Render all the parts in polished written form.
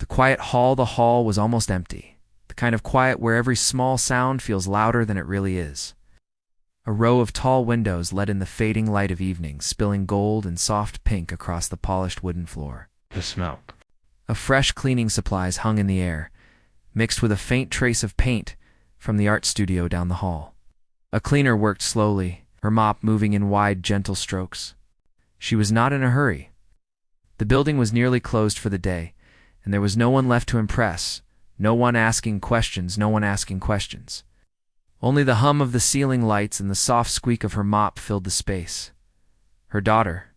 The hall was almost empty. The kind of quiet where every small sound feels louder than it really is. A row of tall windows let in the fading light of evening, spilling gold and soft pink across the polished wooden floor. The smell of fresh cleaning supplies hung in the air, mixed with a faint trace of paint from the art studio down the hall. A cleaner worked slowly, her mop moving in wide, gentle strokes. She was not in a hurry. The building was nearly closed for the day, and there was no one left to impress, no one asking questions. Only the hum of the ceiling lights and the soft squeak of her mop filled the space. Her daughter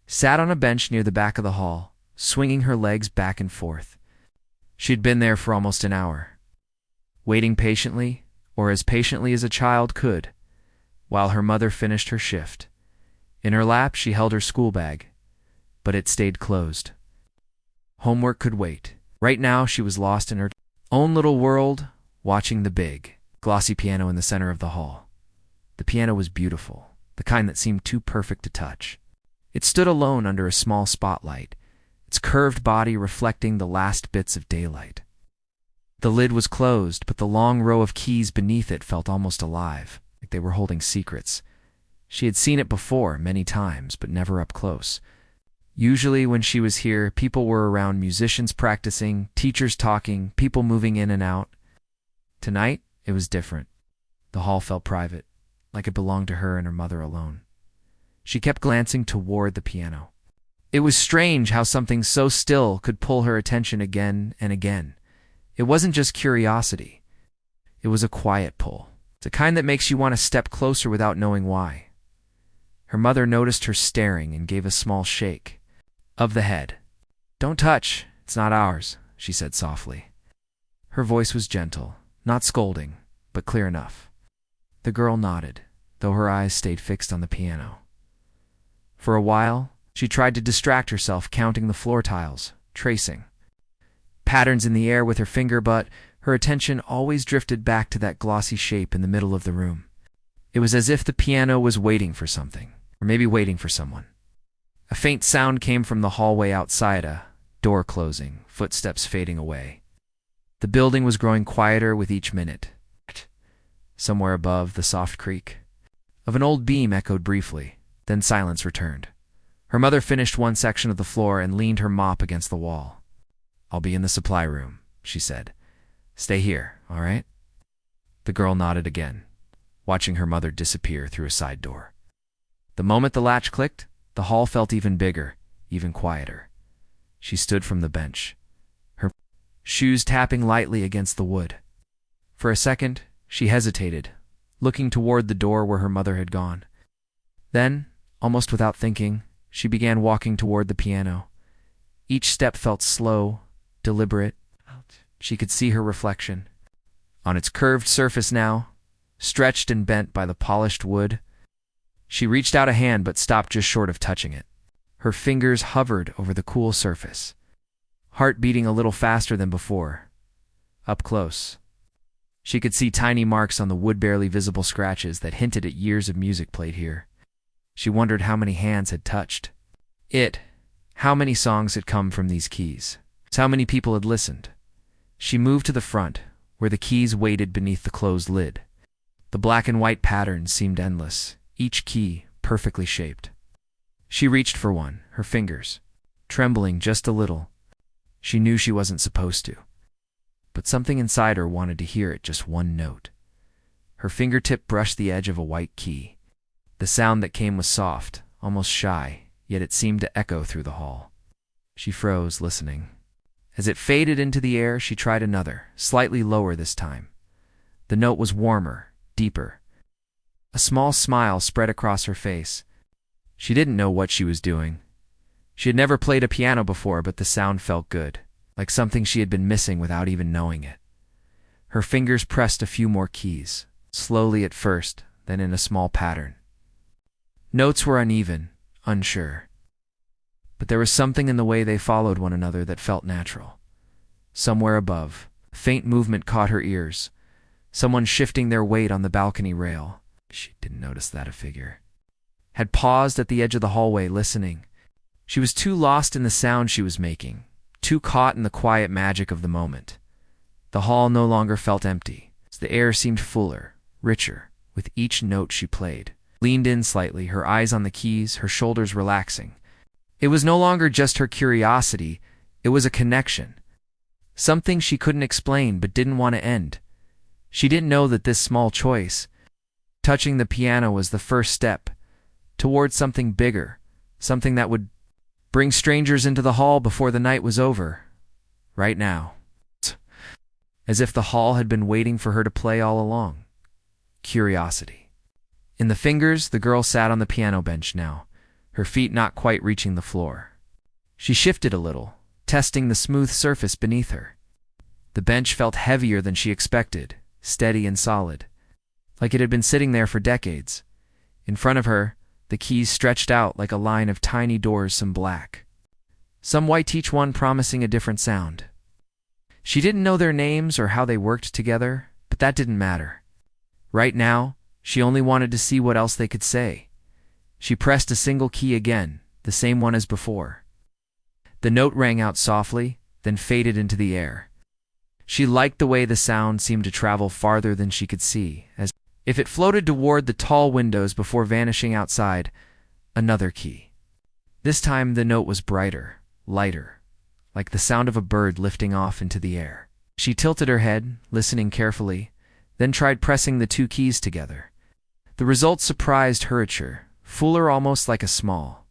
sat on a bench near the back of the hall, swinging her legs back and forth. She'd been there for almost an hour, waiting patiently, or as patiently as a child could, while her mother finished her shift. In her lap she held her school bag, but it stayed closed. Homework could wait. Right now she was lost in her own little world, watching the big, glossy piano in the center of the hall. The piano was beautiful, the kind that seemed too perfect to touch. It stood alone under a small spotlight, its curved body reflecting the last bits of daylight. The lid was closed, but the long row of keys beneath it felt almost alive, like they were holding secrets. She had seen it before, many times, but never up close. Usually when she was here, people were around, musicians practicing, teachers talking, people moving in and out. Tonight, it was different. The hall felt private, like it belonged to her and her mother alone. She kept glancing toward the piano. It was strange how something so still could pull her attention again and again. It wasn't just curiosity. It was a quiet pull. It's the kind that makes you want to step closer without knowing why. Her mother noticed her staring and gave a small shake of the head. "Don't touch. It's not ours," she said softly. Her voice was gentle, not scolding, but clear enough. The girl nodded, though her eyes stayed fixed on the piano. For a while, she tried to distract herself, counting the floor tiles, tracing patterns in the air with her finger, but her attention always drifted back to that glossy shape in the middle of the room. It was as if the piano was waiting for something, or maybe waiting for someone. A faint sound came from the hallway outside, a door closing, footsteps fading away. The building was growing quieter with each minute. Somewhere above, the soft creak of an old beam echoed briefly, then silence returned. Her mother finished one section of the floor and leaned her mop against the wall. "I'll be in the supply room," she said. "Stay here, all right?" The girl nodded again, watching her mother disappear through a side door. The moment the latch clicked, the hall felt even bigger, even quieter. She stood from the bench, her shoes tapping lightly against the wood. For a second, she hesitated, looking toward the door where her mother had gone. Then, almost without thinking, she began walking toward the piano. Each step felt slow, deliberate. She could see her reflection on its curved surface now, stretched and bent by the polished wood. She reached out a hand but stopped just short of touching it. Her fingers hovered over the cool surface, heart beating a little faster than before. Up close, she could see tiny marks on the wood, barely visible scratches that hinted at years of music played here. She wondered how many hands had touched it, how many songs had come from these keys, how many people had listened. She moved to the front, where the keys waited beneath the closed lid. The black and white patterns seemed endless, each key perfectly shaped. She reached for one, her fingers trembling just a little. She knew she wasn't supposed to, but something inside her wanted to hear it, just one note. Her fingertip brushed the edge of a white key. The sound that came was soft, almost shy, yet it seemed to echo through the hall. She froze, listening. As it faded into the air, she tried another, slightly lower this time. The note was warmer, deeper. A small smile spread across her face. She didn't know what she was doing. She had never played a piano before, but the sound felt good, like something she had been missing without even knowing it. Her fingers pressed a few more keys, slowly at first, then in a small pattern. Notes were uneven, unsure. But there was something in the way they followed one another that felt natural. Somewhere above, a faint movement caught her ears. Someone shifting their weight on the balcony rail. She didn't notice that a figure had paused at the edge of the hallway, listening. She was too lost in the sound she was making, too caught in the quiet magic of the moment. The hall no longer felt empty. The air seemed fuller, richer, with each note she played. Leaned in slightly, her eyes on the keys, her shoulders relaxing. It was no longer just her curiosity, it was a connection. Something she couldn't explain but didn't want to end. She didn't know that this small choice, touching the piano, was the first step towards something bigger, something that would bring strangers into the hall before the night was over. Right now. As if the hall had been waiting for her to play all along. Curiosity. In the fingers, the girl sat on the piano bench now, her feet not quite reaching the floor. She shifted a little, testing the smooth surface beneath her. The bench felt heavier than she expected, steady and solid, like it had been sitting there for decades. In front of her, the keys stretched out like a line of tiny doors, some black, some white, each one promising a different sound. She didn't know their names or how they worked together, but that didn't matter. Right now, she only wanted to see what else they could say. She pressed a single key again, the same one as before. The note rang out softly, then faded into the air. She liked the way the sound seemed to travel farther than she could see, as if it floated toward the tall windows before vanishing outside. Another key. This time the note was brighter, lighter, like the sound of a bird lifting off into the air. She tilted her head, listening carefully, then tried pressing the two keys together. The result surprised her, fuller, almost like a small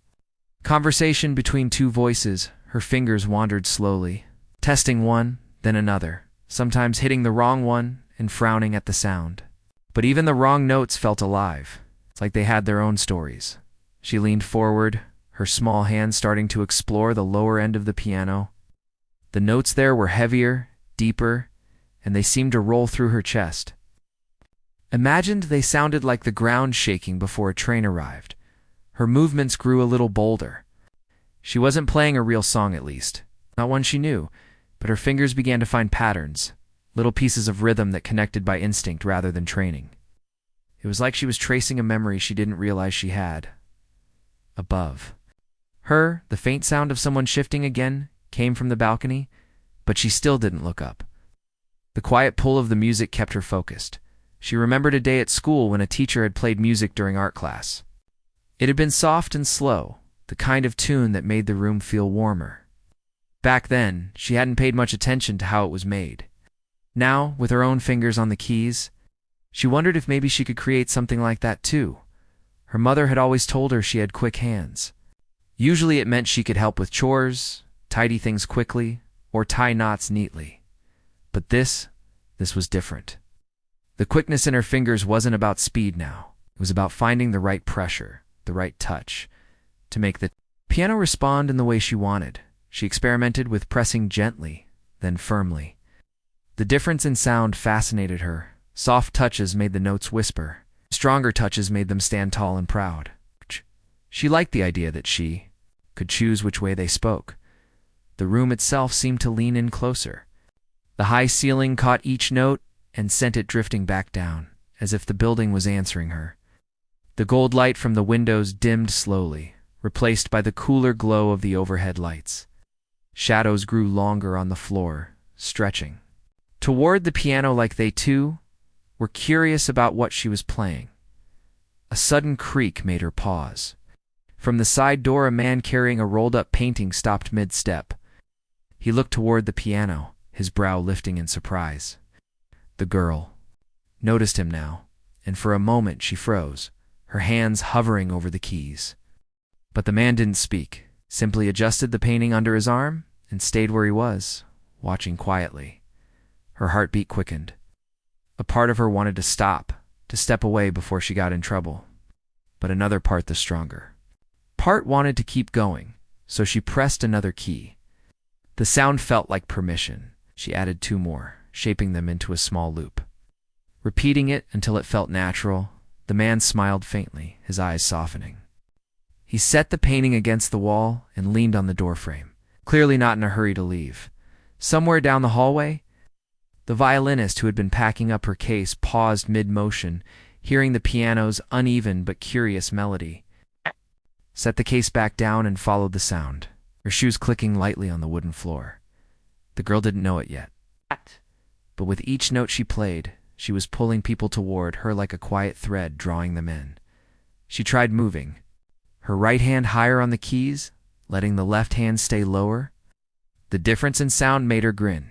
conversation between two voices. Her fingers wandered slowly, testing one, then another, sometimes hitting the wrong one and frowning at the sound. But even the wrong notes felt alive. It's like they had their own stories. She leaned forward, her small hand starting to explore the lower end of the piano. The notes there were heavier, deeper, and they seemed to roll through her chest. Imagined they sounded like the ground shaking before a train arrived. Her movements grew a little bolder. She wasn't playing a real song, at least, not one she knew, but her fingers began to find patterns, little pieces of rhythm that connected by instinct rather than training. It was like she was tracing a memory she didn't realize she had. Above her, the faint sound of someone shifting again came from the balcony, but she still didn't look up. The quiet pull of the music kept her focused. She remembered a day at school when a teacher had played music during art class. It had been soft and slow, the kind of tune that made the room feel warmer. Back then, she hadn't paid much attention to how it was made. Now, with her own fingers on the keys, she wondered if maybe she could create something like that too. Her mother had always told her she had quick hands. Usually it meant she could help with chores, tidy things quickly, or tie knots neatly. But this was different. The quickness in her fingers wasn't about speed now. It was about finding the right pressure, the right touch, to make the piano respond in the way she wanted. She experimented with pressing gently, then firmly. The difference in sound fascinated her. Soft touches made the notes whisper. Stronger touches made them stand tall and proud. She liked the idea that she could choose which way they spoke. The room itself seemed to lean in closer. The high ceiling caught each note and sent it drifting back down, as if the building was answering her. The gold light from the windows dimmed slowly, replaced by the cooler glow of the overhead lights. Shadows grew longer on the floor, stretching toward the piano like they, too, were curious about what she was playing. A sudden creak made her pause. From the side door, a man carrying a rolled-up painting stopped mid-step. He looked toward the piano, his brow lifting in surprise. The girl noticed him now, and for a moment she froze, her hands hovering over the keys. But the man didn't speak, simply adjusted the painting under his arm and stayed where he was, watching quietly. Her heartbeat quickened. A part of her wanted to stop, to step away before she got in trouble. But another part, the stronger part, wanted to keep going, so she pressed another key. The sound felt like permission. She added two more, shaping them into a small loop. Repeating it until it felt natural, the man smiled faintly, his eyes softening. He set the painting against the wall and leaned on the doorframe, clearly not in a hurry to leave. Somewhere down the hallway, the violinist who had been packing up her case paused mid-motion, hearing the piano's uneven but curious melody. Set the case back down and followed the sound, her shoes clicking lightly on the wooden floor. The girl didn't know it yet. But with each note she played, she was pulling people toward her like a quiet thread, drawing them in. She tried moving, her right hand higher on the keys, letting the left hand stay lower. The difference in sound made her grin.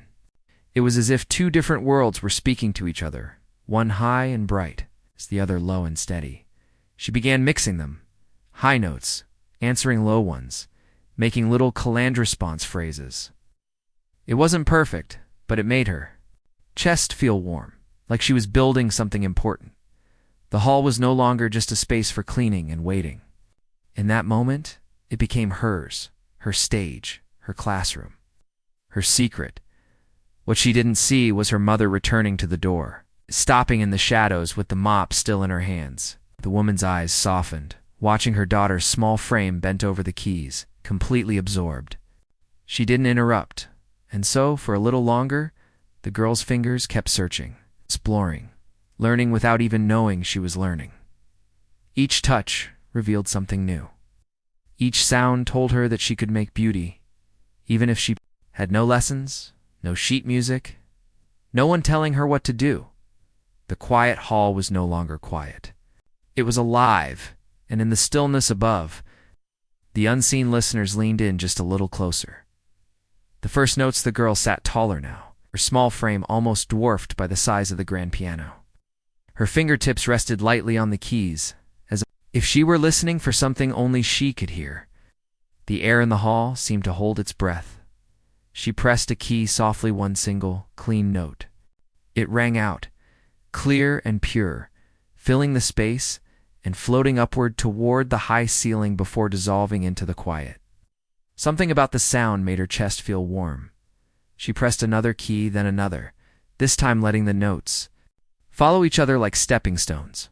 It was as if two different worlds were speaking to each other, one high and bright, as the other low and steady. She began mixing them, high notes, answering low ones, making little calandresponse phrases. It wasn't perfect, but it made her chest feel warm, like she was building something important. The hall was no longer just a space for cleaning and waiting. In that moment, it became hers, her stage, her classroom, her secret. What she didn't see was her mother returning to the door, stopping in the shadows with the mop still in her hands. The woman's eyes softened, watching her daughter's small frame bent over the keys, completely absorbed. She didn't interrupt, and so, for a little longer, the girl's fingers kept searching, exploring, learning without even knowing she was learning. Each touch revealed something new. Each sound told her that she could make beauty, even if she had no lessons, no sheet music, no one telling her what to do. The quiet hall was no longer quiet. It was alive, and in the stillness above, the unseen listeners leaned in just a little closer. The first notes, the girl sat taller now, her small frame almost dwarfed by the size of the grand piano. Her fingertips rested lightly on the keys, as if she were listening for something only she could hear. The air in the hall seemed to hold its breath. She pressed a key softly, one single, clean note. It rang out, clear and pure, filling the space and floating upward toward the high ceiling before dissolving into the quiet. Something about the sound made her chest feel warm. She pressed another key, then another, this time letting the notes follow each other like stepping stones.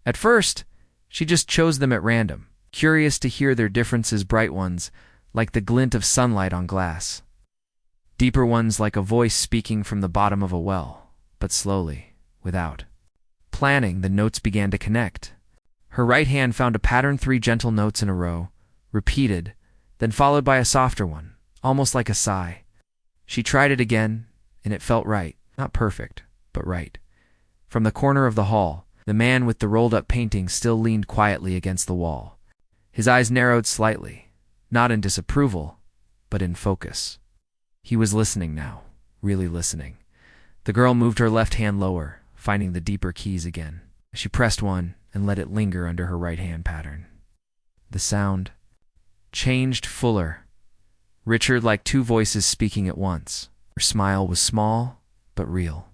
At first, she just chose them at random, curious to hear their differences, bright ones, like the glint of sunlight on glass. Deeper ones like a voice speaking from the bottom of a well, but slowly, without planning, the notes began to connect. Her right hand found a pattern, 3 gentle notes in a row, repeated, then followed by a softer one, almost like a sigh. She tried it again, and it felt right, not perfect, but right. From the corner of the hall, the man with the rolled-up painting still leaned quietly against the wall. His eyes narrowed slightly, not in disapproval, but in focus. He was listening now, really listening. The girl moved her left hand lower, finding the deeper keys again. She pressed one and let it linger under her right hand pattern. The sound changed, fuller, richer, like 2 voices speaking at once. Her smile was small, but real.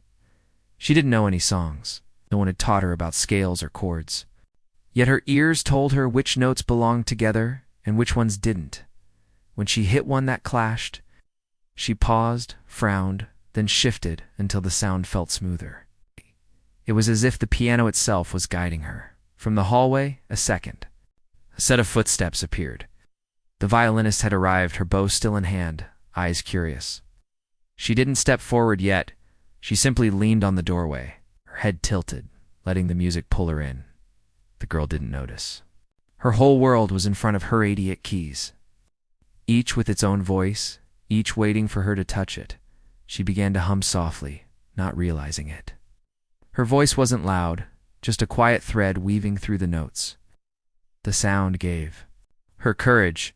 She didn't know any songs. No one had taught her about scales or chords. Yet her ears told her which notes belonged together and which ones didn't. When she hit one that clashed, she paused, frowned, then shifted until the sound felt smoother. It was as if the piano itself was guiding her. From the hallway, a second. A set of footsteps appeared. The violinist had arrived, her bow still in hand, eyes curious. She didn't step forward yet. She simply leaned on the doorway, her head tilted, letting the music pull her in. The girl didn't notice. Her whole world was in front of her 88 keys, each with its own voice, each waiting for her to touch it. She began to hum softly, not realizing it. Her voice wasn't loud, just a quiet thread weaving through the notes. The sound gave her courage.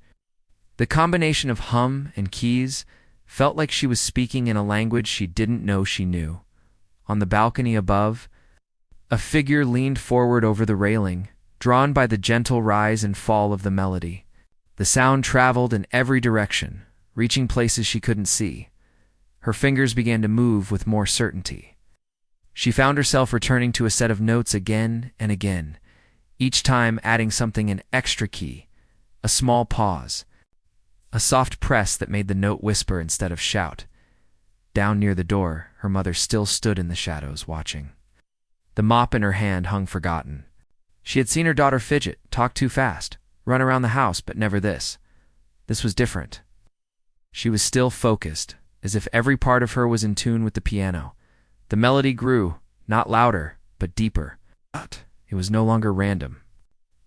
The combination of hum and keys felt like she was speaking in a language she didn't know she knew. On the balcony above, a figure leaned forward over the railing, drawn by the gentle rise and fall of the melody. The sound traveled in every direction, reaching places she couldn't see. Her fingers began to move with more certainty. She found herself returning to a set of notes again and again, each time adding something, an extra key, a small pause, a soft press that made the note whisper instead of shout. Down near the door, her mother still stood in the shadows, watching. The mop in her hand hung forgotten. She had seen her daughter fidget, talk too fast, run around the house, but never this. This was different. She was still focused, as if every part of her was in tune with the piano. The melody grew, not louder, but deeper. But it was no longer random.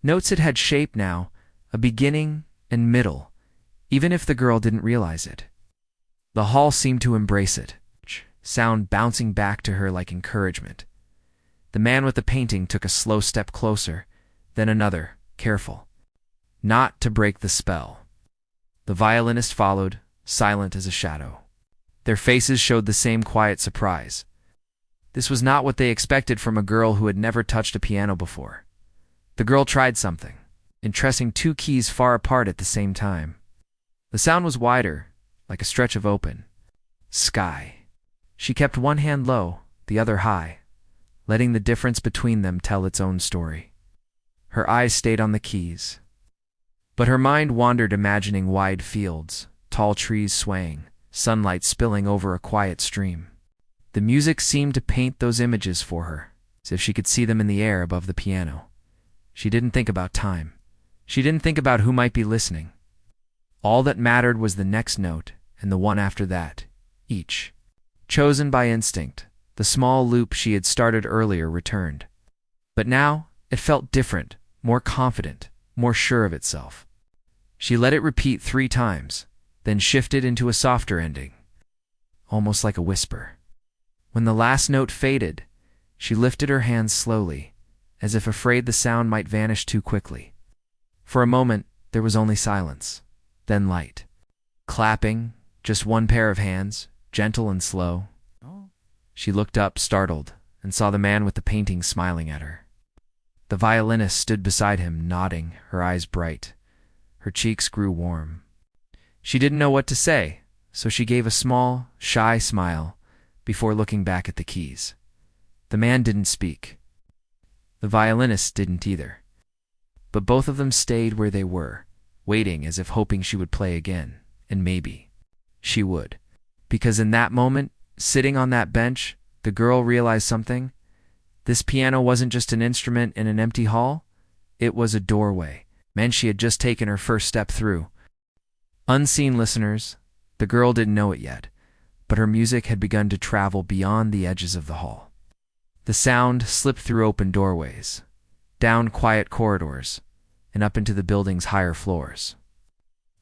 Notes had shape now, a beginning and middle, even if the girl didn't realize it. The hall seemed to embrace it, sound bouncing back to her like encouragement. The man with the painting took a slow step closer, then another, careful, not to break the spell. The violinist followed, silent as a shadow. Their faces showed the same quiet surprise. This was not what they expected from a girl who had never touched a piano before. The girl tried something, entrusting two keys far apart at the same time. The sound was wider, like a stretch of open sky. She kept one hand low, the other high, letting the difference between them tell its own story. Her eyes stayed on the keys, but her mind wandered, imagining wide fields, tall trees swaying, sunlight spilling over a quiet stream. The music seemed to paint those images for her, as if she could see them in the air above the piano. She didn't think about time. She didn't think about who might be listening. All that mattered was the next note and the one after that, each chosen by instinct. The small loop she had started earlier returned. But now it felt different, more confident, more sure of itself. She let it repeat 3 times, then shifted into a softer ending, almost like a whisper. When the last note faded, she lifted her hands slowly, as if afraid the sound might vanish too quickly. For a moment, there was only silence, then light. Clapping, just one pair of hands, gentle and slow. She looked up, startled, and saw the man with the painting smiling at her. The violinist stood beside him, nodding, her eyes bright. Her cheeks grew warm. She didn't know what to say, so she gave a small, shy smile before looking back at the keys. The man didn't speak. The violinist didn't either. But both of them stayed where they were, waiting as if hoping she would play again, and maybe she would. Because in that moment, sitting on that bench, the girl realized something. This piano wasn't just an instrument in an empty hall. It was a doorway, meant she had just taken her first step through. Unseen listeners, the girl didn't know it yet, but her music had begun to travel beyond the edges of the hall. The sound slipped through open doorways, down quiet corridors, and up into the building's higher floors.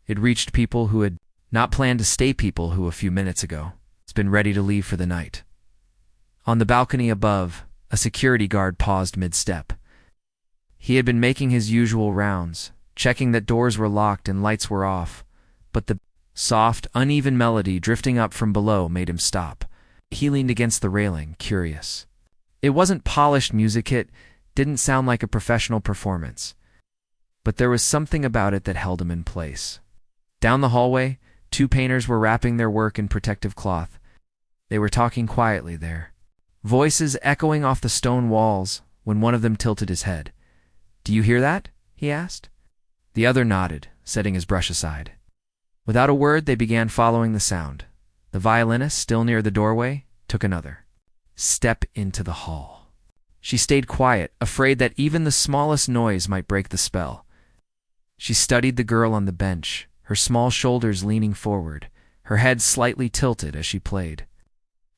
It reached people who had not planned to stay, people who a few minutes ago had been ready to leave for the night. On the balcony above, a security guard paused mid-step. He had been making his usual rounds, checking that doors were locked and lights were off, but the soft, uneven melody drifting up from below made him stop. He leaned against the railing, curious. It wasn't polished music, it didn't sound like a professional performance, but there was something about it that held him in place. Down the hallway, 2 painters were wrapping their work in protective cloth. They were talking quietly there, voices echoing off the stone walls, when one of them tilted his head. "Do you hear that?" he asked. The other nodded, setting his brush aside. Without a word, they began following the sound. The violinist, still near the doorway, took another step into the hall. She stayed quiet, afraid that even the smallest noise might break the spell. She studied the girl on the bench, her small shoulders leaning forward, her head slightly tilted as she played.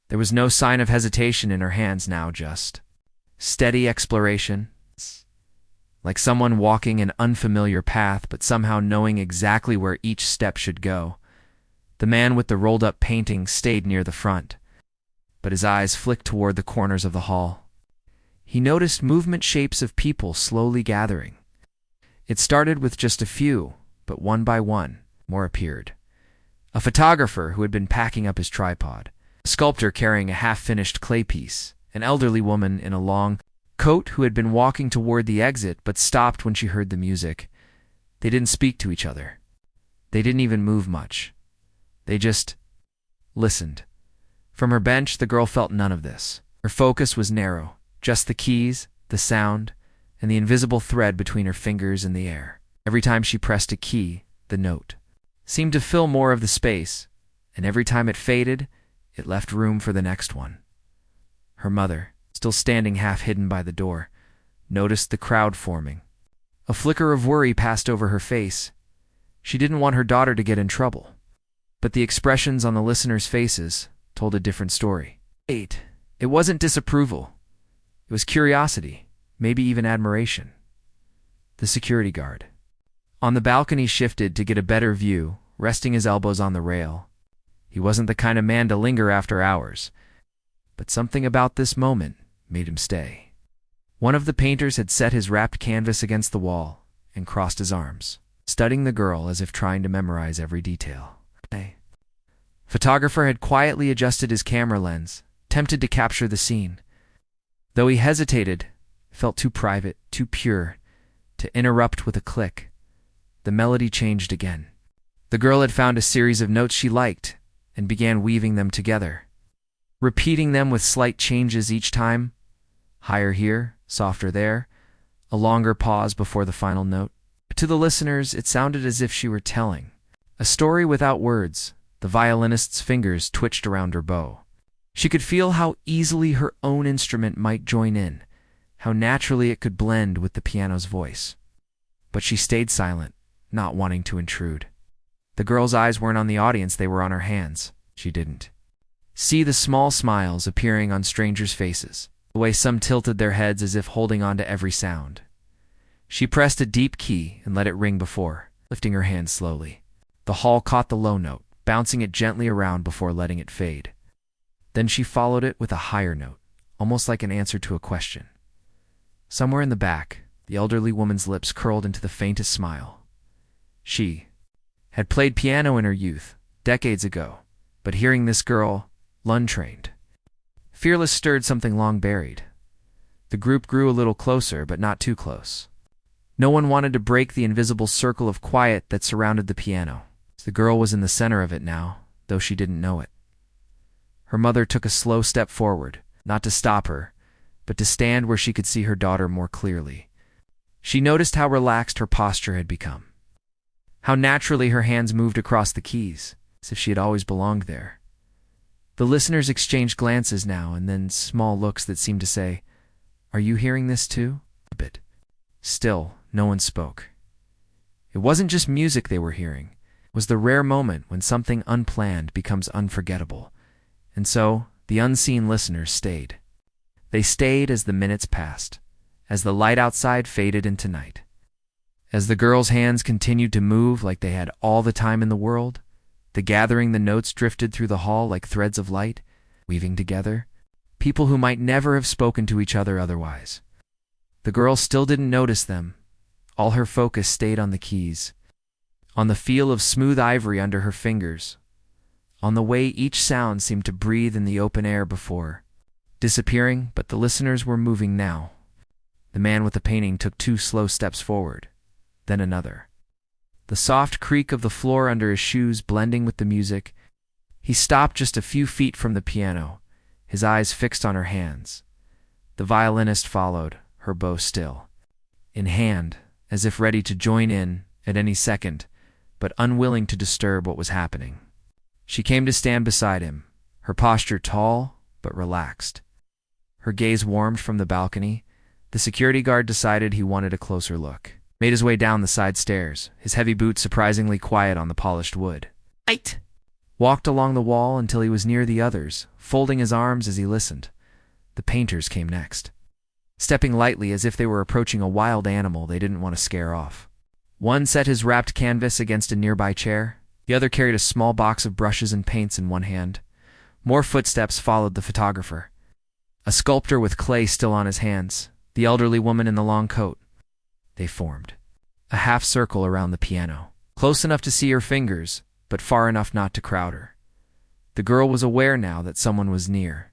There was no sign of hesitation in her hands now, just steady exploration, like someone walking an unfamiliar path but somehow knowing exactly where each step should go. The man with the rolled-up painting stayed near the front, but his eyes flicked toward the corners of the hall. He noticed movement, shapes of people slowly gathering. It started with just a few, but one by one, more appeared. A photographer who had been packing up his tripod, a sculptor carrying a half-finished clay piece, an elderly woman in a long coat who had been walking toward the exit but stopped when she heard the music. They didn't speak to each other. They didn't even move much. They just listened. From her bench, the girl felt none of this. Her focus was narrow, just the keys, the sound, and the invisible thread between her fingers and the air. Every time she pressed a key, the note seemed to fill more of the space, and every time it faded, it left room for the next one. Her mother, still standing half-hidden by the door, noticed the crowd forming. A flicker of worry passed over her face. She didn't want her daughter to get in trouble. But the expressions on the listeners' faces told a different story. It wasn't disapproval. It was curiosity, maybe even admiration. The security guard on the balcony shifted to get a better view, resting his elbows on the rail. He wasn't the kind of man to linger after hours, but something about this moment made him stay. One of the painters had set his wrapped canvas against the wall and crossed his arms, studying the girl as if trying to memorize every detail. The photographer had quietly adjusted his camera lens, tempted to capture the scene. Though he hesitated, it felt too private, too pure, to interrupt with a click. The melody changed again. The girl had found a series of notes she liked and began weaving them together, repeating them with slight changes each time. Higher here, softer there, a longer pause before the final note. To the listeners, it sounded as if she were telling a story without words. The violinist's fingers twitched around her bow. She could feel how easily her own instrument might join in, how naturally it could blend with the piano's voice. But she stayed silent, not wanting to intrude. The girl's eyes weren't on the audience, they were on her hands. She didn't see the small smiles appearing on strangers' faces, the way some tilted their heads as if holding on to every sound. She pressed a deep key and let it ring before lifting her hand slowly. The hall caught the low note, bouncing it gently around before letting it fade. Then she followed it with a higher note, almost like an answer to a question. Somewhere in the back, the elderly woman's lips curled into the faintest smile. She had played piano in her youth, decades ago, but hearing this girl, Lund-trained, fearless, stirred something long buried. The group grew a little closer, but not too close. No one wanted to break the invisible circle of quiet that surrounded the piano. The girl was in the center of it now, though she didn't know it. Her mother took a slow step forward, not to stop her, but to stand where she could see her daughter more clearly. She noticed how relaxed her posture had become, how naturally her hands moved across the keys, as if she had always belonged there. The listeners exchanged glances now and then, small looks that seemed to say, "Are you hearing this too?" A bit. Still, no one spoke. It wasn't just music they were hearing. It was the rare moment when something unplanned becomes unforgettable. And so, the unseen listeners stayed. They stayed as the minutes passed, as the light outside faded into night. As the girl's hands continued to move like they had all the time in the world, the notes drifted through the hall like threads of light, weaving together, people who might never have spoken to each other otherwise. The girl still didn't notice them. All her focus stayed on the keys, on the feel of smooth ivory under her fingers, on the way each sound seemed to breathe in the open air before disappearing, but the listeners were moving now. The man with the painting took 2 slow steps forward, then another. The soft creak of the floor under his shoes blending with the music. He stopped just a few feet from the piano, his eyes fixed on her hands. The violinist followed, her bow still in hand, as if ready to join in at any second, but unwilling to disturb what was happening. She came to stand beside him, her posture tall but relaxed. Her gaze warmed from the balcony. The security guard decided he wanted a closer look. Made his way down the side stairs, his heavy boots surprisingly quiet on the polished wood. "Right!" Walked along the wall until he was near the others, folding his arms as he listened. The painters came next, stepping lightly as if they were approaching a wild animal they didn't want to scare off. One set his wrapped canvas against a nearby chair. The other carried a small box of brushes and paints in one hand. More footsteps followed the photographer. A sculptor with clay still on his hands, the elderly woman in the long coat. They formed a half circle around the piano, close enough to see her fingers, but far enough not to crowd her. The girl was aware now that someone was near.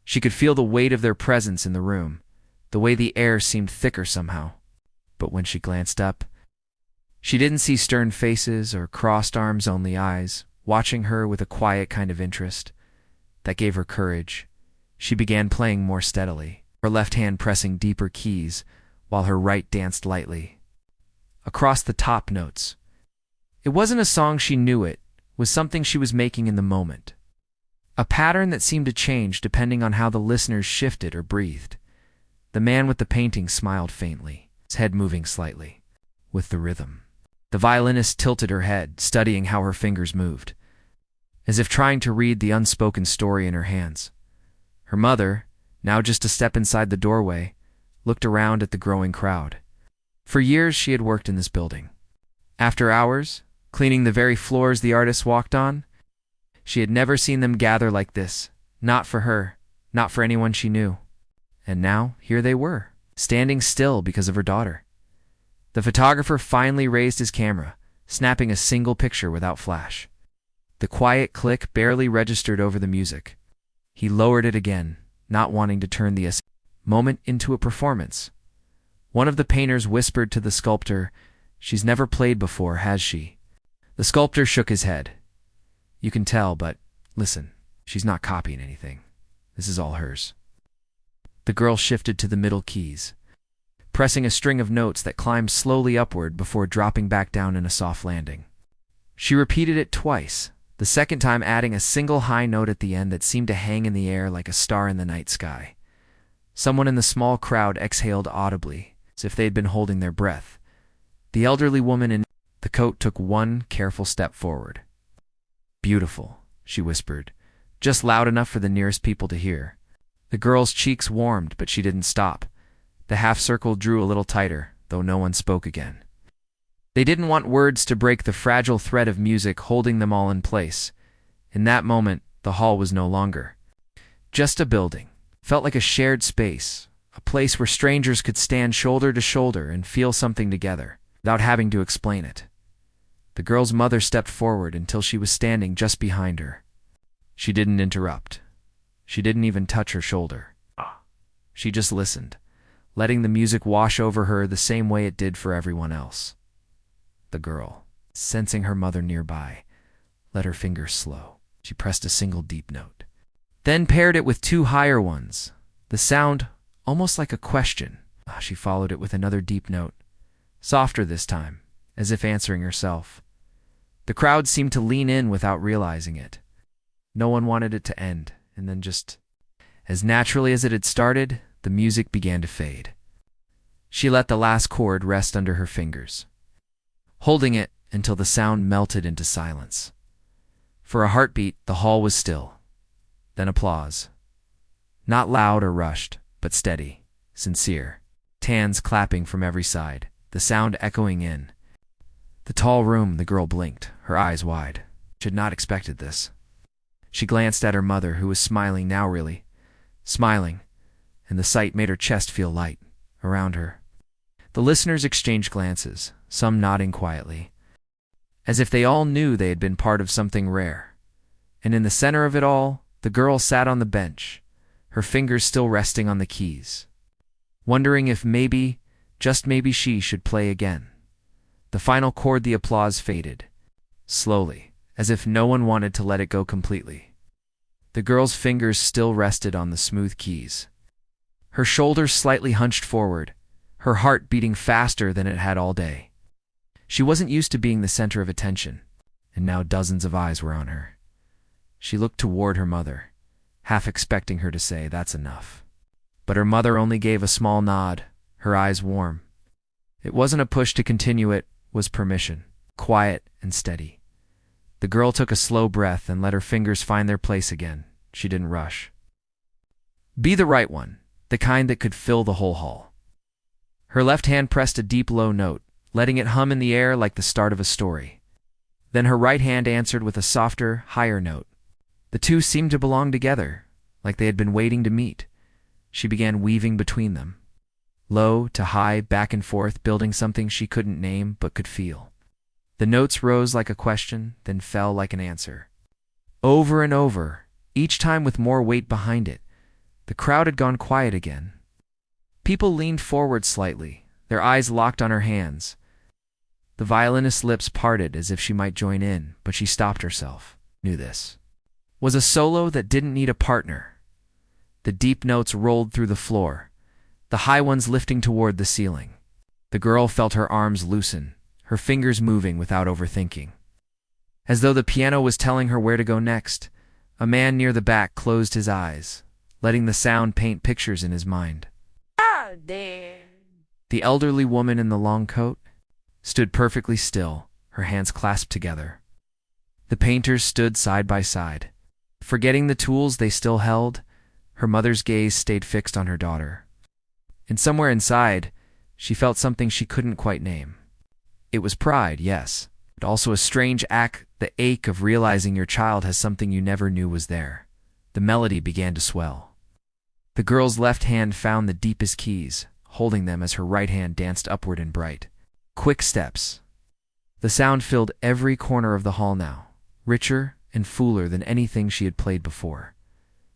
She could feel the weight of their presence in the room, the way the air seemed thicker somehow. But when she glanced up, she didn't see stern faces or crossed arms, only eyes, watching her with a quiet kind of interest. That gave her courage. She began playing more steadily, her left hand pressing deeper keys, while her right danced lightly across the top notes. It wasn't a song she knew, it was something she was making in the moment. A pattern that seemed to change depending on how the listeners shifted or breathed. The man with the painting smiled faintly, his head moving slightly with the rhythm. The violinist tilted her head, studying how her fingers moved, as if trying to read the unspoken story in her hands. Her mother, now just a step inside the doorway, looked around at the growing crowd. For years she had worked in this building. After hours, cleaning the very floors the artist walked on, She had never seen them gather like this. Not for her, not for anyone she knew. And now, here they were, standing still because of her daughter. The photographer finally raised his camera, snapping a single picture without flash. The quiet click barely registered over the music. He lowered it again, not wanting to turn the moment into a performance. One of the painters whispered to the sculptor, "She's never played before, has she?" The sculptor shook his head. "You can tell, but listen, she's not copying anything. This is all hers." The girl shifted to the middle keys, pressing a string of notes that climbed slowly upward before dropping back down in a soft landing. She repeated it twice, the second time adding a single high note at the end that seemed to hang in the air like a star in the night sky. Someone in the small crowd exhaled audibly, as if they had been holding their breath. The elderly woman in the coat took one careful step forward. "Beautiful," she whispered, just loud enough for the nearest people to hear. The girl's cheeks warmed, but she didn't stop. The half-circle drew a little tighter, though no one spoke again. They didn't want words to break the fragile thread of music holding them all in place. In that moment, the hall was no longer just a building. It felt like a shared space, a place where strangers could stand shoulder to shoulder and feel something together, without having to explain it. The girl's mother stepped forward until she was standing just behind her. She didn't interrupt. She didn't even touch her shoulder. She just listened, letting the music wash over her the same way it did for everyone else. The girl, sensing her mother nearby, let her fingers slow. She pressed a single deep note, then paired it with two higher ones, the sound almost like a question. She followed it with another deep note, softer this time, as if answering herself. The crowd seemed to lean in without realizing it. No one wanted it to end, and then just as naturally as it had started, the music began to fade. She let the last chord rest under her fingers, holding it until the sound melted into silence. For a heartbeat, the hall was still. Then applause. Not loud or rushed, but steady, sincere. Hands clapping from every side, the sound echoing in. The tall room, the girl blinked, her eyes wide. She had not expected this. She glanced at her mother, who was smiling now, really. Smiling, and the sight made her chest feel light around her. The listeners exchanged glances, some nodding quietly, as if they all knew they had been part of something rare. And in the center of it all, the girl sat on the bench, her fingers still resting on the keys, wondering if maybe, just maybe, she should play again. The final chord, the applause faded, slowly, as if no one wanted to let it go completely. The girl's fingers still rested on the smooth keys, her shoulders slightly hunched forward, her heart beating faster than it had all day. She wasn't used to being the center of attention, and now dozens of eyes were on her. She looked toward her mother, half expecting her to say, "That's enough." But her mother only gave a small nod, her eyes warm. It wasn't a push to continue, it was permission, quiet and steady. The girl took a slow breath and let her fingers find their place again. She didn't rush. Be the right one, the kind that could fill the whole hall. Her left hand pressed a deep low note, letting it hum in the air like the start of a story. Then her right hand answered with a softer, higher note. The two seemed to belong together, like they had been waiting to meet. She began weaving between them, low to high, back and forth, building something she couldn't name but could feel. The notes rose like a question, then fell like an answer. Over and over, each time with more weight behind it. The crowd had gone quiet again. People leaned forward slightly, their eyes locked on her hands. The violinist's lips parted as if she might join in, but she stopped herself. Knew this was a solo that didn't need a partner. The deep notes rolled through the floor, the high ones lifting toward the ceiling. The girl felt her arms loosen, her fingers moving without overthinking. As though the piano was telling her where to go next, a man near the back closed his eyes, letting the sound paint pictures in his mind. The elderly woman in the long coat stood perfectly still, her hands clasped together. The painters stood side by side. Forgetting the tools they still held, her mother's gaze stayed fixed on her daughter. And somewhere inside, she felt something she couldn't quite name. It was pride, yes, but also a strange the ache of realizing your child has something you never knew was there. The melody began to swell. The girl's left hand found the deepest keys, holding them as her right hand danced upward in bright, quick steps. The sound filled every corner of the hall now, richer and fuller than anything she had played before.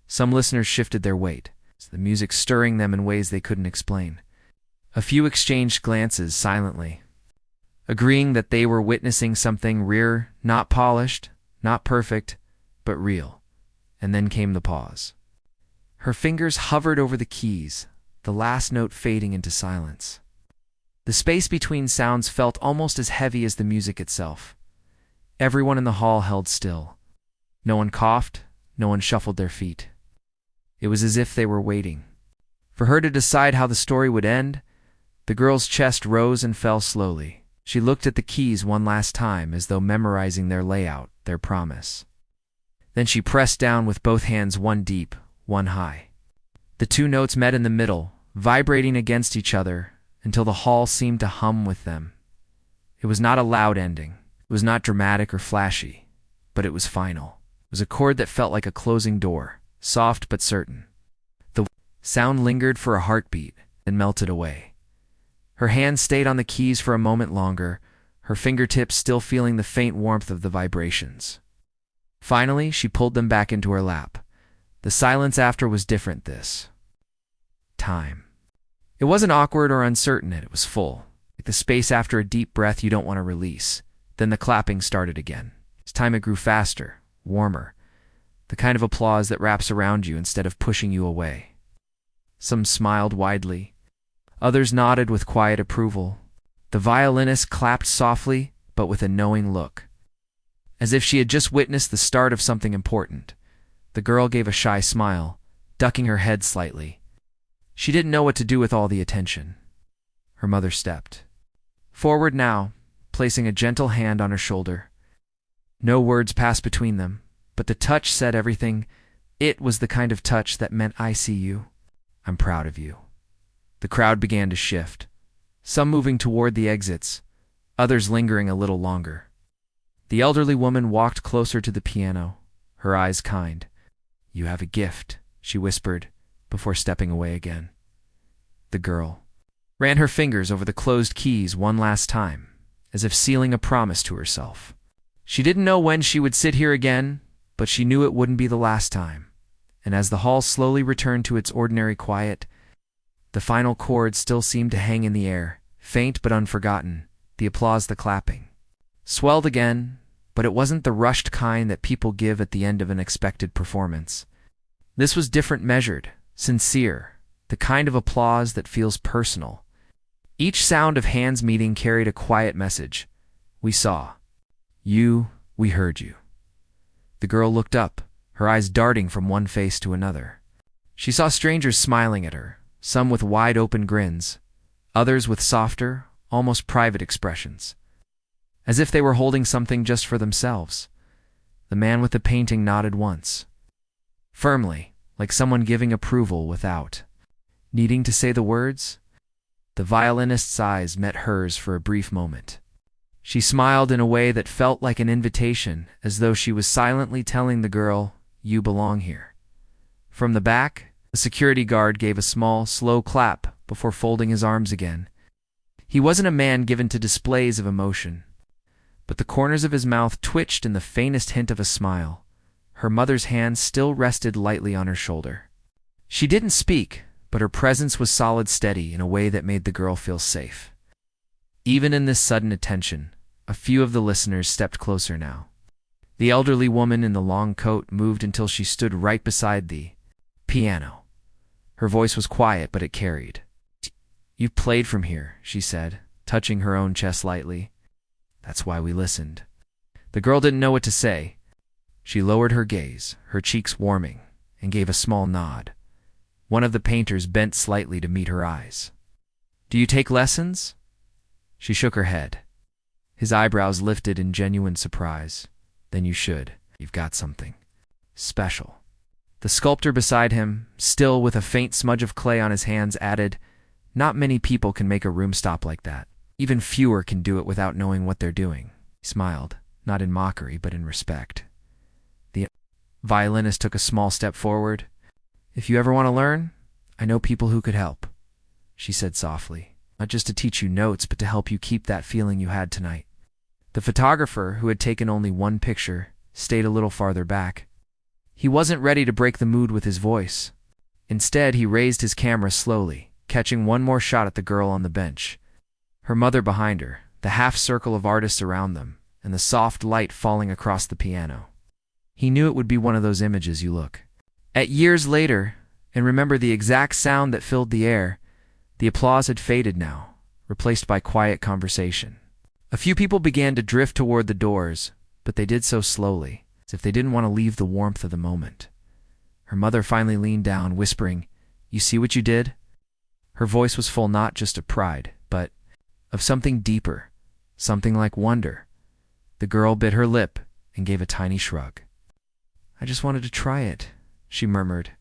Some listeners shifted their weight, the music stirring them in ways they couldn't explain. A few exchanged glances silently, agreeing that they were witnessing something rare, not polished, not perfect, but real. And then came the pause. Her fingers hovered over the keys, the last note fading into silence. The space between sounds felt almost as heavy as the music itself. Everyone in the hall held still. No one coughed, no one shuffled their feet. It was as if they were waiting for her to decide how the story would end. The girl's chest rose and fell slowly. She looked at the keys one last time, as though memorizing their layout, their promise. Then she pressed down with both hands, one deep, one high. The two notes met in the middle, vibrating against each other until the hall seemed to hum with them. It was not a loud ending. It was not dramatic or flashy, but it was final. It was a chord that felt like a closing door, soft but certain. The sound lingered for a heartbeat, then melted away. Her hand stayed on the keys for a moment longer, her fingertips still feeling the faint warmth of the vibrations. Finally, she pulled them back into her lap. The silence after was different this time. It wasn't awkward or uncertain, it was full, like the space after a deep breath you don't want to release. Then the clapping started again. This time it grew faster, warmer, the kind of applause that wraps around you instead of pushing you away. Some smiled widely. Others nodded with quiet approval. The violinist clapped softly, but with a knowing look, as if she had just witnessed the start of something important. The girl gave a shy smile, ducking her head slightly. She didn't know what to do with all the attention. Her mother stepped forward now, placing a gentle hand on her shoulder. No words passed between them, but the touch said everything. It was the kind of touch that meant, "I see you. I'm proud of you." The crowd began to shift, some moving toward the exits, others lingering a little longer. The elderly woman walked closer to the piano, her eyes kind. "You have a gift," she whispered, before stepping away again. The girl ran her fingers over the closed keys one last time, as if sealing a promise to herself. She didn't know when she would sit here again, but she knew it wouldn't be the last time. And as the hall slowly returned to its ordinary quiet, the final chord still seemed to hang in the air, faint but unforgotten. The applause, the clapping, swelled again, but it wasn't the rushed kind that people give at the end of an expected performance. This was different, measured, sincere, the kind of applause that feels personal. Each sound of hands meeting carried a quiet message. "We saw you, we heard you." The girl looked up, her eyes darting from one face to another. She saw strangers smiling at her, some with wide-open grins, others with softer, almost private expressions, as if they were holding something just for themselves. The man with the painting nodded once, firmly, like someone giving approval without needing to say the words. The violinist's eyes met hers for a brief moment. She smiled in a way that felt like an invitation, as though she was silently telling the girl, "You belong here." From the back, the security guard gave a small, slow clap before folding his arms again. He wasn't a man given to displays of emotion, but the corners of his mouth twitched in the faintest hint of a smile. Her mother's hand still rested lightly on her shoulder. She didn't speak, but her presence was solid, steady, in a way that made the girl feel safe. Even in this sudden attention, a few of the listeners stepped closer now. The elderly woman in the long coat moved until she stood right beside the piano. Her voice was quiet, but it carried. "You've played from here," she said, touching her own chest lightly. "That's why we listened." The girl didn't know what to say. She lowered her gaze, her cheeks warming, and gave a small nod. One of the painters bent slightly to meet her eyes. "Do you take lessons?" She shook her head. His eyebrows lifted in genuine surprise. "Then you should. You've got something special." The sculptor beside him, still with a faint smudge of clay on his hands, added, "Not many people can make a room stop like that. Even fewer can do it without knowing what they're doing." He smiled, not in mockery, but in respect. The violinist took a small step forward. "If you ever want to learn, I know people who could help," she said softly. "Not just to teach you notes, but to help you keep that feeling you had tonight." The photographer, who had taken only one picture, stayed a little farther back. He wasn't ready to break the mood with his voice. Instead, he raised his camera slowly, catching one more shot at the girl on the bench. Her mother behind her, the half-circle of artists around them, and the soft light falling across the piano. He knew it would be one of those images you look at years later and remember the exact sound that filled the air. The applause had faded now, replaced by quiet conversation. A few people began to drift toward the doors, but they did so slowly, as if they didn't want to leave the warmth of the moment. Her mother finally leaned down, whispering, "You see what you did?" Her voice was full not just of pride, but of something deeper, something like wonder. The girl bit her lip and gave a tiny shrug. "I just wanted to try it," she murmured.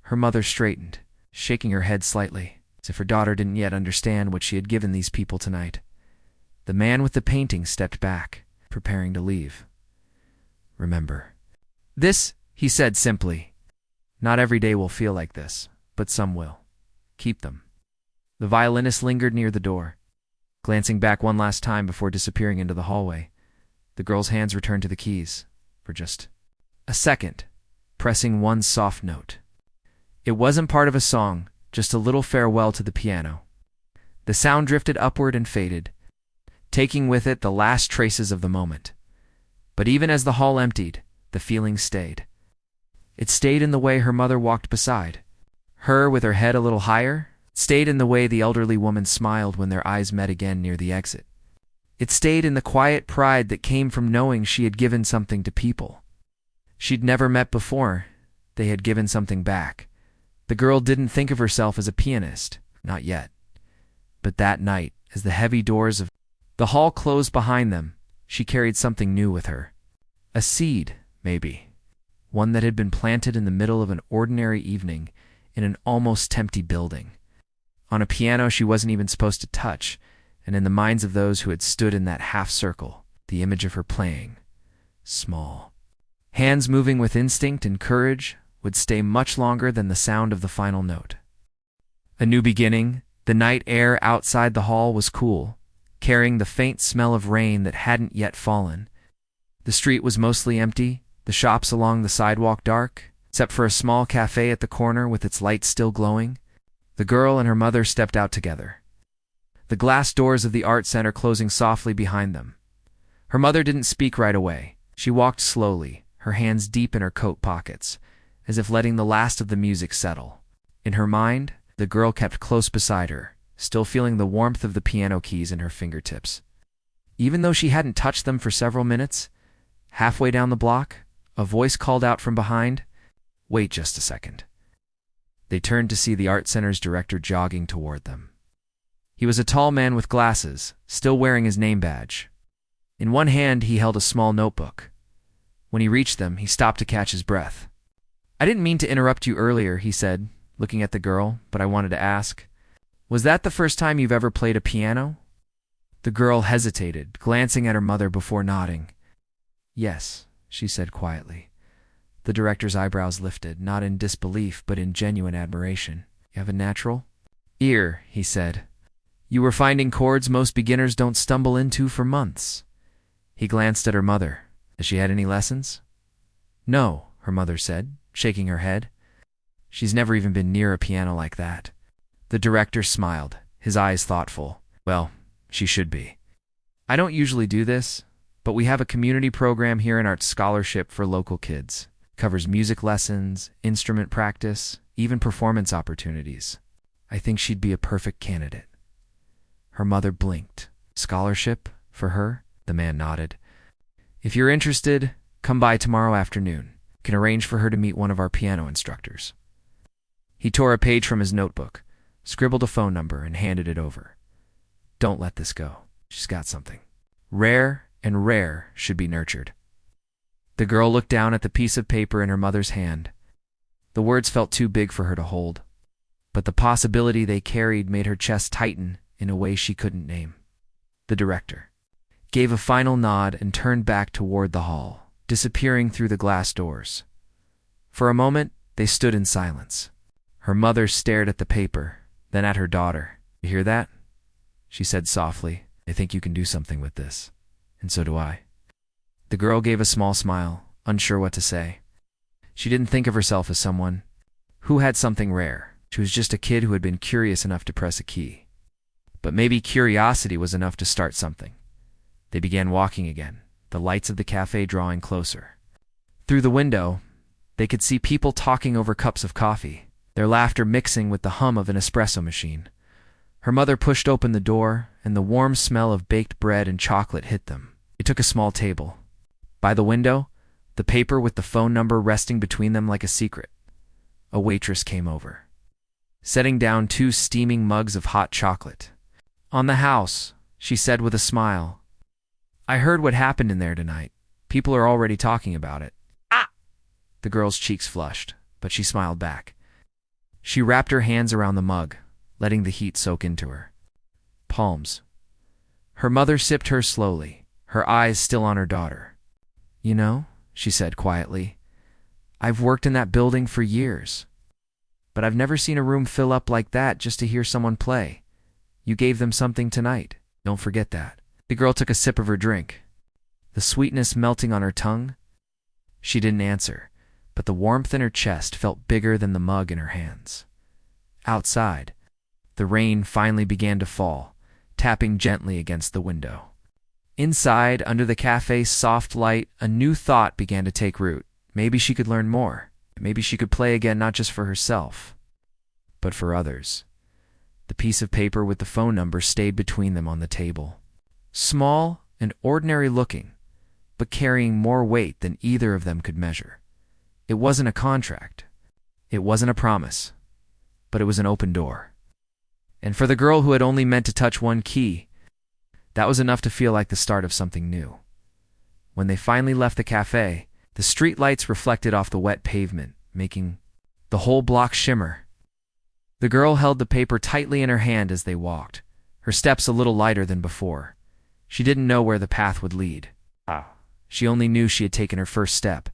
Her mother straightened, shaking her head slightly, as if her daughter didn't yet understand what she had given these people tonight. The man with the painting stepped back, preparing to leave. "Remember this," he said simply. "Not every day will feel like this, but some will. Keep them." The violinist lingered near the door, glancing back one last time before disappearing into the hallway. The girl's hands returned to the keys, for just a second, pressing one soft note. It wasn't part of a song, just a little farewell to the piano. The sound drifted upward and faded, taking with it the last traces of the moment. But even as the hall emptied, the feeling stayed. It stayed in the way her mother walked beside her with her head a little higher. It stayed in the way the elderly woman smiled when their eyes met again near the exit. It stayed in the quiet pride that came from knowing she had given something to people she'd never met before. They had given something back. The girl didn't think of herself as a pianist, not yet. But that night, as the heavy doors of the hall closed behind them, she carried something new with her. A seed, maybe. One that had been planted in the middle of an ordinary evening in an almost empty building. On a piano she wasn't even supposed to touch, and in the minds of those who had stood in that half-circle, the image of her playing, small, hands moving with instinct and courage, would stay much longer than the sound of the final note. A new beginning. The night air outside the hall was cool, carrying the faint smell of rain that hadn't yet fallen. The street was mostly empty, the shops along the sidewalk dark, except for a small cafe at the corner with its lights still glowing. The girl and her mother stepped out together, the glass doors of the art center closing softly behind them. Her mother didn't speak right away. She walked slowly, her hands deep in her coat pockets, as if letting the last of the music settle. In her mind, the girl kept close beside her, still feeling the warmth of the piano keys in her fingertips. Even though she hadn't touched them for several minutes, halfway down the block, a voice called out from behind, "Wait just a second." They turned to see the art center's director jogging toward them. He was a tall man with glasses, still wearing his name badge. In one hand, he held a small notebook. When he reached them, he stopped to catch his breath. "I didn't mean to interrupt you earlier," he said, looking at the girl, "but I wanted to ask, was that the first time you've ever played a piano?" The girl hesitated, glancing at her mother before nodding. "Yes," she said quietly. The director's eyebrows lifted, not in disbelief, but in genuine admiration. "You have a natural ear," he said. "You were finding chords most beginners don't stumble into for months." He glanced at her mother. "Has she had any lessons?" "No," her mother said, shaking her head. "She's never even been near a piano like that." The director smiled, his eyes thoughtful. "Well, she should be. I don't usually do this, but we have a community program here in Art Scholarship for local kids. Covers music lessons, instrument practice, even performance opportunities. I think she'd be a perfect candidate." Her mother blinked. "Scholarship? For her?" The man nodded. "If you're interested, come by tomorrow afternoon. Can arrange for her to meet one of our piano instructors." He tore a page from his notebook, scribbled a phone number, and handed it over. "Don't let this go. She's got something. Rare and rare should be nurtured." The girl looked down at the piece of paper in her mother's hand. The words felt too big for her to hold, but the possibility they carried made her chest tighten in a way she couldn't name. The director gave a final nod and turned back toward the hall, disappearing through the glass doors. For a moment, they stood in silence. Her mother stared at the paper, then at her daughter. "You hear that?" she said softly. "I think you can do something with this. And so do I." The girl gave a small smile, unsure what to say. She didn't think of herself as someone who had something rare. She was just a kid who had been curious enough to press a key. But maybe curiosity was enough to start something. They began walking again, the lights of the cafe drawing closer. Through the window, they could see people talking over cups of coffee, their laughter mixing with the hum of an espresso machine. Her mother pushed open the door, and the warm smell of baked bread and chocolate hit them. They took a small table. By the window, the paper with the phone number resting between them like a secret. A waitress came over, setting down 2 steaming mugs of hot chocolate. "On the house," she said with a smile. "I heard what happened in there tonight. People are already talking about it." "Ah!" The girl's cheeks flushed, but she smiled back. She wrapped her hands around the mug, letting the heat soak into her palms. Her mother sipped hers slowly, her eyes still on her daughter. "You know," she said quietly, "I've worked in that building for years. But I've never seen a room fill up like that just to hear someone play. You gave them something tonight. Don't forget that." The girl took a sip of her drink, the sweetness melting on her tongue. She didn't answer, but the warmth in her chest felt bigger than the mug in her hands. Outside, the rain finally began to fall, tapping gently against the window. Inside, under the cafe's soft light, a new thought began to take root. Maybe she could learn more. Maybe she could play again, not just for herself, but for others. The piece of paper with the phone number stayed between them on the table. Small and ordinary looking, but carrying more weight than either of them could measure. It wasn't a contract. It wasn't a promise, but it was an open door. And for the girl who had only meant to touch one key, that was enough to feel like the start of something new. When they finally left the cafe, the street lights reflected off the wet pavement, making the whole block shimmer. The girl held the paper tightly in her hand as they walked, her steps a little lighter than before. She didn't know where the path would lead. She only knew she had taken her first step,